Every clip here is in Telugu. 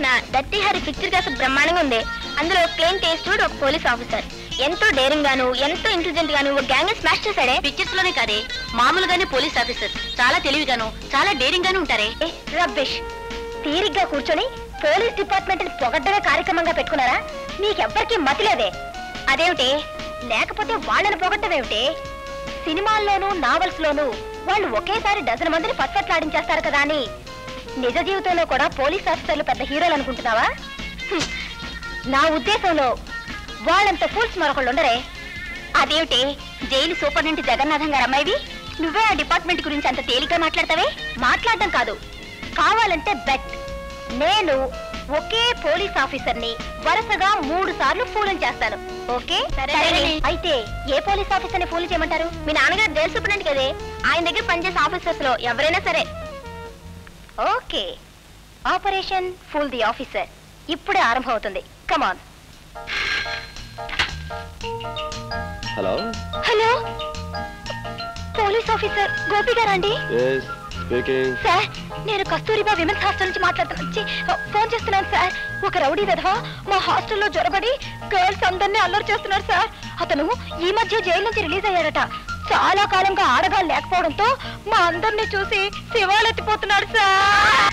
చూసిన దత్తి హరి పిక్చర్ కాస్త బ్రహ్మాండంగా ఉంది. అందులో క్లెయిన్ టేస్టూడ్ ఒక పోలీస్ ఆఫీసర్ ఎంతో డేరింగ్ గాను ఎంతో ఇంటెలిజెంట్ గాను ఒక గ్యాంగ్ స్మాష్ చేశాడే. పిక్చర్స్ లోనే కాదే, మామూలుగానే పోలీస్ ఆఫీసర్ చాలా తెలివిగాను చాలా డేరింగ్ గాను ఉంటారే. రబ్బిష్. తీరిగ్గా కూర్చొని పోలీస్ డిపార్ట్మెంట్ ని పొగడ్డమే కార్యక్రమంగా పెట్టుకున్నారా? మీకెవ్వరికి మతి లేదే. అదేమిటి? లేకపోతే వాళ్ళని పొగడ్డమేమిటి? సినిమాల్లోనూ నావల్స్ లోనూ వాళ్ళు ఒకేసారి డజన్ మందిని పచ్చట్లాడించేస్తారు కదా అని నిజ జీవితంలో కూడా పోలీస్ ఆఫీసర్లు పెద్ద హీరోలు అనుకుంటున్నావా? నా ఉద్దేశంలో వాళ్ళంత ఫూల్స్ మరొకళ్ళు ఉండరే. అదేమిటి? జైలు సూపరింటెండెంట్ జగన్నాథం గారు అమ్మాయివి నువ్వే ఆ డిపార్ట్మెంట్ గురించి అంత తేలిగ్గా మాట్లాడతావే? మాట్లాడడం కాదు, కావాలంటే బెట్. నేను ఒకే పోలీస్ ఆఫీసర్ ని వరుసగా 3 సార్లు ఫూల్ చేస్తాను. ఓకే అయితే ఏ పోలీస్ ఆఫీసర్ ని ఫూల్ చేయమంటారు? మీ నాన్నగారు జైలు సూపరింటెండెంట్ కదే, ఆయన దగ్గర పనిచేసే ఆఫీసర్స్ లో ఎవరైనా సరే. Okay, operation fool the officer ఇప్పుడే ఆరంభం అవుతుంది. Come on. Hello hello, police officer Gopi గారా అండి? సార్, నేను కస్తూరిబా విమెన్స్ హాస్టల్ నుంచి ఫోన్ చేస్తున్నాను సార్. ఒక రౌడీ విధవ మా హాస్టల్లో జొరబడి గర్ల్స్ అందరినీ అల్లరి చేస్తున్నారు సార్. అతను ఈ మధ్య జైలు నుంచి రిలీజ్ అయ్యారట. చాలా కాలంగా ఆడగాలు లేకపోవడంతో మా అందరినీ చూసి శివాలెత్తిపోతున్నాడు సార్.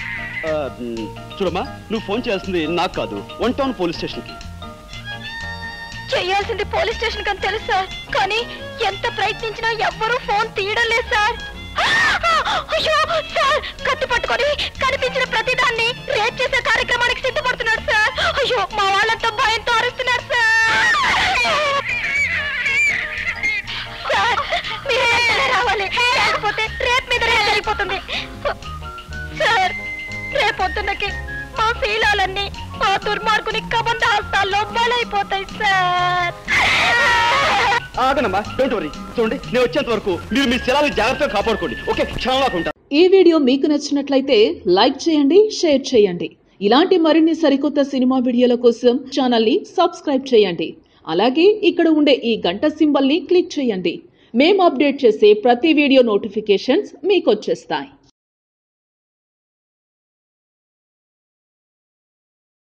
చూడమ్మా, నువ్వు ఫోన్ చేయాల్సింది నాకు కాదు, 1 టౌన్ పోలీస్ స్టేషన్ కి. చేయాల్సింది పోలీస్ స్టేషన్ కని తెలుసు సార్, కానీ ఎంత ప్రయత్నించినా ఎవ్వరూ ఫోన్ తీయడం లేదు సార్. అయ్యో సార్, కత్తి పట్టుకొని కనిపించిన ప్రతిదాన్ని రేప్ చేసే కార్యక్రమానికి సిద్ధపడుతున్నాడు సార్. అయ్యో, మా వాళ్ళంతా భయంతో అరుస్తున్నారు సార్. మీరు రావాలి, లేకపోతే రేప్ మీద రేప్ జరిగిపోతుంది సార్. రేపొద్దున్నకి మా శీలాలన్నీ మా దుర్మార్గుని కబంధ హస్తాల్లో బలైపోతాయి సార్. ఆగనమ్మా, డోంట్ వరీ. చూడండి, నేను వచ్చేంత వరకు మీరు మీ శిలాలను జాగ్రత్తగా కాపాడుకోండి. ఓకే, క్షణంలో ఉంటా. ఈ వీడియో మీకు నచ్చినట్లయితే లైక్ చేయండి, షేర్ చేయండి. ఇలాంటి మరిన్ని సరికొత్త సినిమా వీడియోల కోసం ఛానల్ ని సబ్స్క్రైబ్ చేయండి. అలాగే ఇక్కడ ఉండే ఈ గంట సింబల్ ని క్లిక్ చేయండి. మేము అప్డేట్ చేసే ప్రతి వీడియో నోటిఫికేషన్స్ మీకు వచ్చేస్తాయి.